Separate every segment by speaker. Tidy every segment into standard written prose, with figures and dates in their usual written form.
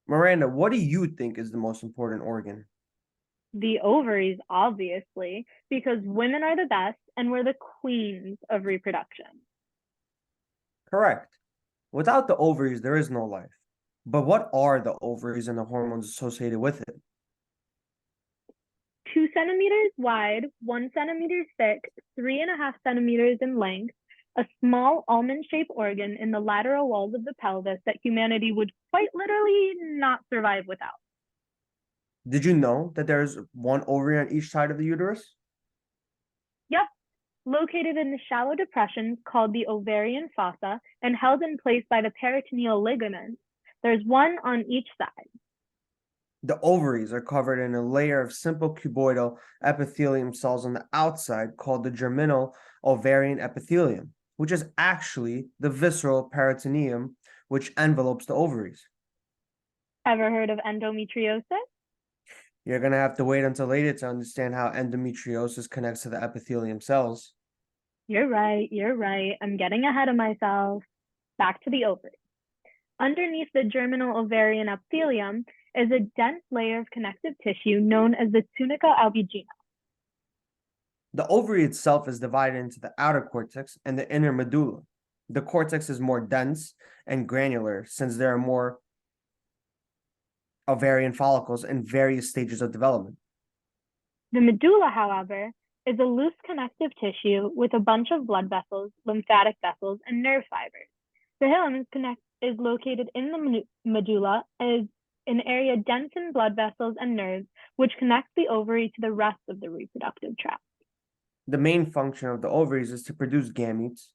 Speaker 1: Miranda, what do you think is the most important organ?
Speaker 2: The ovaries, obviously, because women are the best and we're the queens of reproduction.
Speaker 1: Correct. Without the ovaries, there is no life. But what are the ovaries and the hormones associated with it?
Speaker 2: 2 centimeters wide, 1 centimeter thick, 3.5 centimeters in length, a small almond shaped organ in the lateral walls of the pelvis that humanity would quite literally not survive without.
Speaker 1: Did you know that there's one ovary on each side of the uterus?
Speaker 2: Yep, located in the shallow depressions called the ovarian fossa and held in place by the peritoneal ligaments. There's one on each side.
Speaker 1: The ovaries are covered in a layer of simple cuboidal epithelium cells on the outside called the germinal ovarian epithelium, which is actually the visceral peritoneum which envelopes the ovaries.
Speaker 2: Ever heard of endometriosis?
Speaker 1: You're going to have to wait until later to understand how endometriosis connects to the epithelium cells.
Speaker 2: You're right, you're right. I'm getting ahead of myself. Back to the ovary. Underneath the germinal ovarian epithelium is a dense layer of connective tissue known as the tunica albuginea.
Speaker 1: The ovary itself is divided into the outer cortex and the inner medulla. The cortex is more dense and granular since there are more ovarian follicles in various stages of development.
Speaker 2: The medulla, however, is a loose connective tissue with a bunch of blood vessels, lymphatic vessels, and nerve fibers. The hilum is located in the medulla as an area dense in blood vessels and nerves, which connects the ovary to the rest of the reproductive tract.
Speaker 1: The main function of the ovaries is to produce gametes,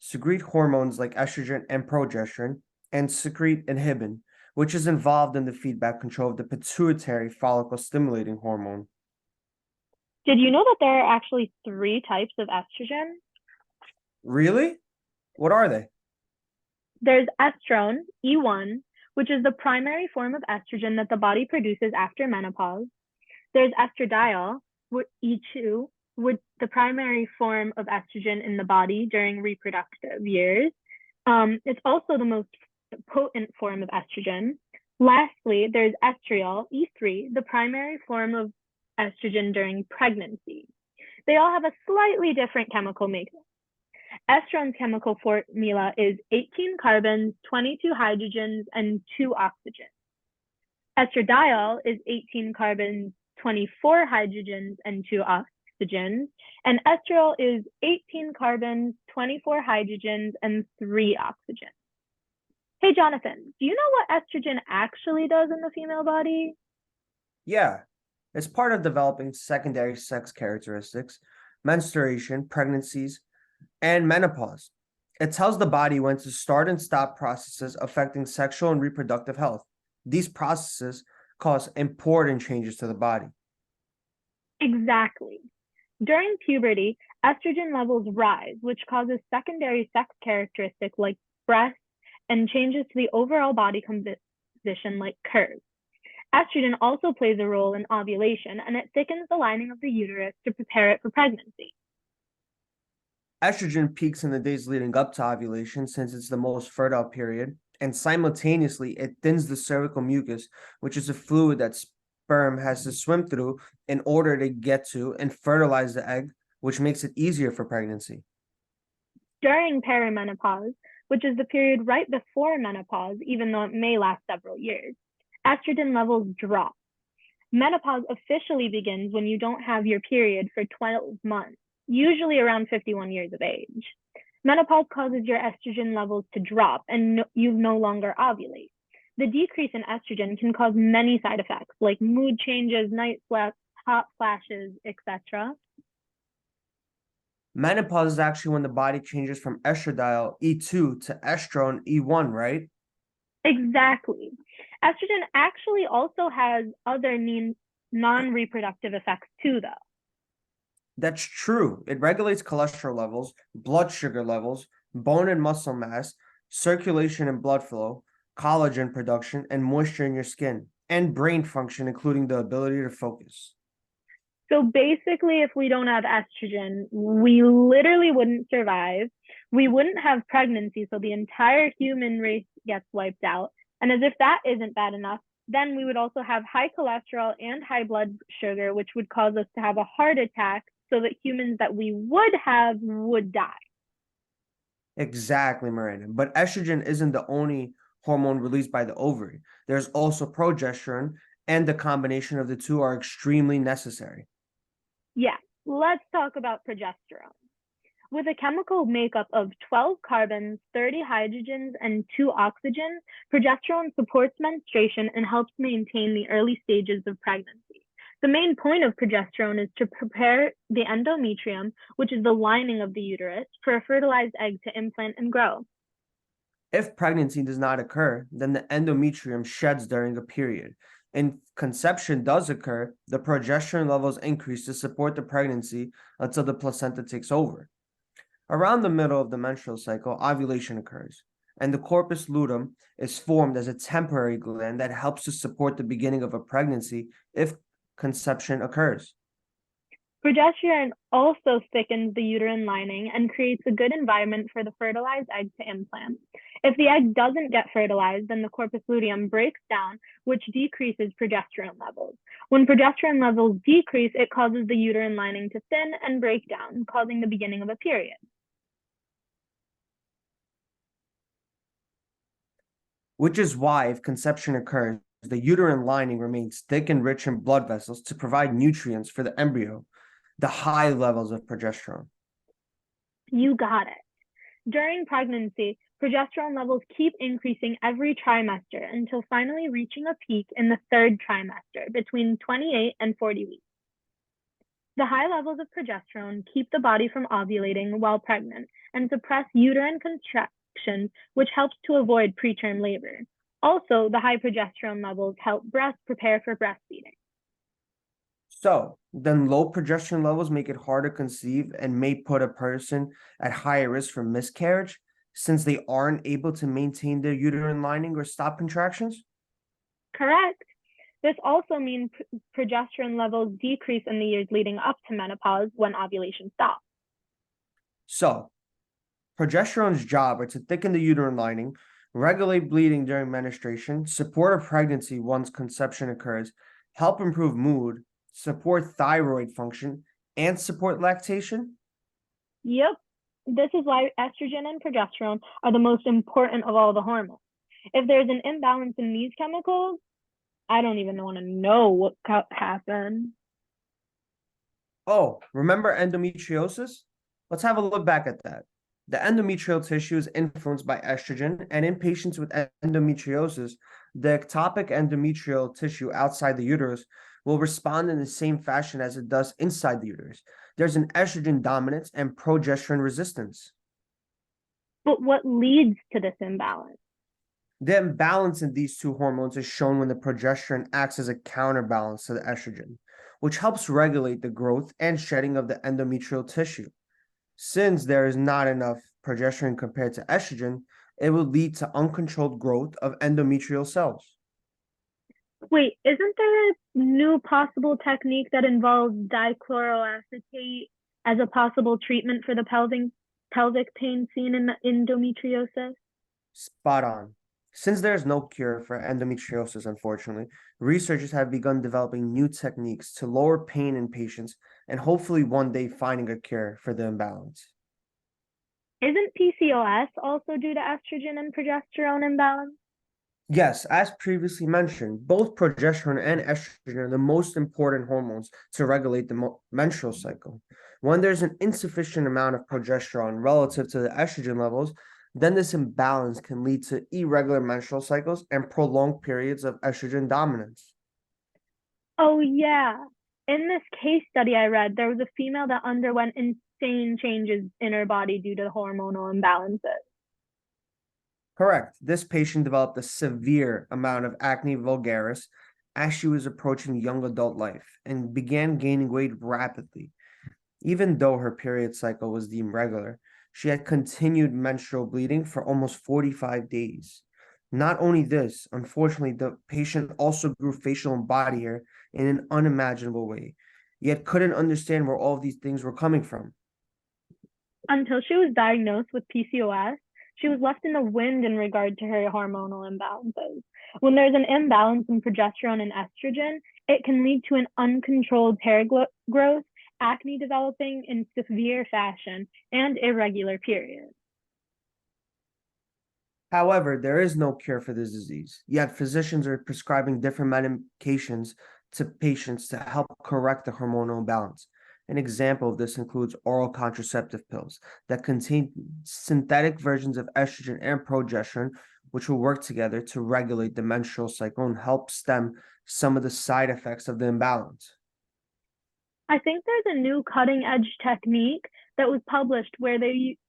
Speaker 1: secrete hormones like estrogen and progesterone, and secrete inhibin, which is involved in the feedback control of the pituitary follicle stimulating hormone.
Speaker 2: Did you know that there are actually 3 types of estrogen?
Speaker 1: Really? What are they?
Speaker 2: There's estrone, E1, which is the primary form of estrogen that the body produces after menopause. There's estradiol, E2, which the primary form of estrogen in the body during reproductive years. It's also the most potent form of estrogen. Lastly, there's estriol, E3, the primary form of estrogen during pregnancy. They all have a slightly different chemical makeup. Estrone's chemical formula is 18 carbons, 22 hydrogens, and 2 oxygens. Estradiol is 18 carbons, 24 hydrogens, and 2 oxygens. And estriol is 18 carbons, 24 hydrogens, and 3 oxygens. Hey, Jonathan, do you know what estrogen actually does in the female body?
Speaker 1: Yeah, it's part of developing secondary sex characteristics, menstruation, pregnancies, and menopause. It tells the body when to start and stop processes affecting sexual and reproductive health. These processes cause important changes to the body.
Speaker 2: Exactly. During puberty, estrogen levels rise, which causes secondary sex characteristics like breasts and changes to the overall body composition like curves. Estrogen also plays a role in ovulation, and it thickens the lining of the uterus to prepare it for pregnancy.
Speaker 1: Estrogen peaks in the days leading up to ovulation since it's the most fertile period, and simultaneously it thins the cervical mucus, which is a fluid that sperm has to swim through in order to get to and fertilize the egg, which makes it easier for pregnancy.
Speaker 2: During perimenopause, which is the period right before menopause, even though it may last several years, estrogen levels drop. Menopause officially begins when you don't have your period for 12 months, usually around 51 years of age. Menopause causes your estrogen levels to drop and you no longer ovulate. The decrease in estrogen can cause many side effects like mood changes, night sweats, hot flashes, etc.
Speaker 1: Menopause is actually when the body changes from estradiol E2 to estrone E1, right?
Speaker 2: Exactly. Estrogen actually also has other non-reproductive effects too, though.
Speaker 1: That's true. It regulates cholesterol levels, blood sugar levels, bone and muscle mass, circulation and blood flow, collagen production, and moisture in your skin, and brain function, including the ability to focus.
Speaker 2: So basically, if we don't have estrogen, we literally wouldn't survive. We wouldn't have pregnancy, so the entire human race gets wiped out. And as if that isn't bad enough, Then we would also have high cholesterol and high blood sugar, which would cause us to have a heart attack, so that humans that we would have would die.
Speaker 1: Exactly, Miranda. But estrogen isn't the only hormone released by the ovary. There's also progesterone, and the combination of the two are extremely necessary.
Speaker 2: Yeah, let's talk about progesterone. With a chemical makeup of 12 carbons, 30 hydrogens, and 2 oxygens, progesterone supports menstruation and helps maintain the early stages of pregnancy. The main point of progesterone is to prepare the endometrium, which is the lining of the uterus, for a fertilized egg to implant and grow.
Speaker 1: If pregnancy does not occur, then the endometrium sheds during a period. If conception does occur, the progesterone levels increase to support the pregnancy until the placenta takes over. Around the middle of the menstrual cycle, ovulation occurs, and the corpus luteum is formed as a temporary gland that helps to support the beginning of a pregnancy if conception occurs.
Speaker 2: Progesterone also thickens the uterine lining and creates a good environment for the fertilized egg to implant. If the egg doesn't get fertilized, then the corpus luteum breaks down, which decreases progesterone levels. When progesterone levels decrease, it causes the uterine lining to thin and break down, causing the beginning of a period.
Speaker 1: Which is why, if conception occurs, the uterine lining remains thick and rich in blood vessels to provide nutrients for the embryo, the high levels of progesterone.
Speaker 2: You got it. During pregnancy, progesterone levels keep increasing every trimester until finally reaching a peak in the third trimester, between 28 and 40 weeks. The high levels of progesterone keep the body from ovulating while pregnant and suppress uterine contractions, which helps to avoid preterm labor. Also, the high progesterone levels help breast prepare for breastfeeding.
Speaker 1: So, then low progesterone levels make it hard to conceive and may put a person at higher risk for miscarriage since they aren't able to maintain their uterine lining or stop contractions?
Speaker 2: Correct. This also means progesterone levels decrease in the years leading up to menopause when ovulation stops.
Speaker 1: So, progesterone's job are to thicken the uterine lining, regulate bleeding during menstruation, support a pregnancy once conception occurs, help improve mood, support thyroid function, and support lactation?
Speaker 2: Yep. This is why estrogen and progesterone are the most important of all the hormones. If there's an imbalance in these chemicals, I don't even want to know what could happen.
Speaker 1: Oh, remember endometriosis? Let's have a look back at that. The endometrial tissue is influenced by estrogen, and in patients with endometriosis, the ectopic endometrial tissue outside the uterus will respond in the same fashion as it does inside the uterus. There's an estrogen dominance and progesterone resistance.
Speaker 2: But what leads to this imbalance?
Speaker 1: The imbalance in these two hormones is shown when the progesterone acts as a counterbalance to the estrogen, which helps regulate the growth and shedding of the endometrial tissue. Since there is not enough progesterone compared to estrogen, it will lead to uncontrolled growth of endometrial cells.
Speaker 2: Wait, isn't there a new possible technique that involves dichloroacetate as a possible treatment for the pelvic pain seen in endometriosis?
Speaker 1: Spot on. Since there is no cure for endometriosis, unfortunately, researchers have begun developing new techniques to lower pain in patients and hopefully one day finding a cure for the imbalance.
Speaker 2: Isn't PCOS also due to estrogen and progesterone imbalance?
Speaker 1: Yes, as previously mentioned, both progesterone and estrogen are the most important hormones to regulate the menstrual cycle. When there's an insufficient amount of progesterone relative to the estrogen levels, then this imbalance can lead to irregular menstrual cycles and prolonged periods of estrogen dominance.
Speaker 2: Oh, yeah. In this case study I read, there was a female that underwent insane changes in her body due to hormonal imbalances.
Speaker 1: Correct. This patient developed a severe amount of acne vulgaris as she was approaching young adult life and began gaining weight rapidly. Even though her period cycle was deemed regular, she had continued menstrual bleeding for almost 45 days. Not only this, unfortunately, the patient also grew facial and body hair in an unimaginable way, yet couldn't understand where all of these things were coming from.
Speaker 2: Until she was diagnosed with PCOS, She was left in the wind in regard to her hormonal imbalances. When there's an imbalance in progesterone and estrogen, it can lead to an uncontrolled hair growth, acne developing in severe fashion, and irregular periods.
Speaker 1: However, there is no cure for this disease, yet physicians are prescribing different medications to patients to help correct the hormonal imbalance. An example of this includes oral contraceptive pills that contain synthetic versions of estrogen and progesterone, which will work together to regulate the menstrual cycle and help stem some of the side effects of the imbalance.
Speaker 2: I think there's a new cutting edge technique that was published where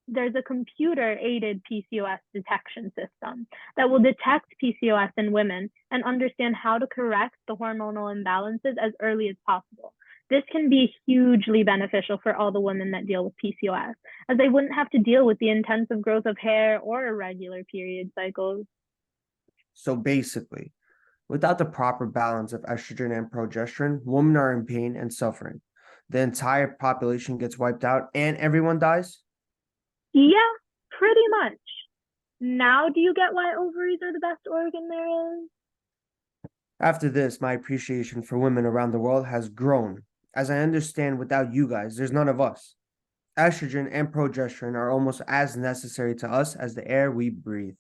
Speaker 2: there's a computer aided PCOS detection system that will detect PCOS in women and understand how to correct the hormonal imbalances as early as possible. This can be hugely beneficial for all the women that deal with PCOS, as they wouldn't have to deal with the intensive growth of hair or irregular period cycles.
Speaker 1: So basically, without the proper balance of estrogen and progesterone, women are in pain and suffering. The entire population gets wiped out and everyone dies?
Speaker 2: Yeah, pretty much. Now, do you get why ovaries are the best organ there is?
Speaker 1: After this, my appreciation for women around the world has grown, as I understand without you guys, there's none of us. Estrogen and progesterone are almost as necessary to us as the air we breathe.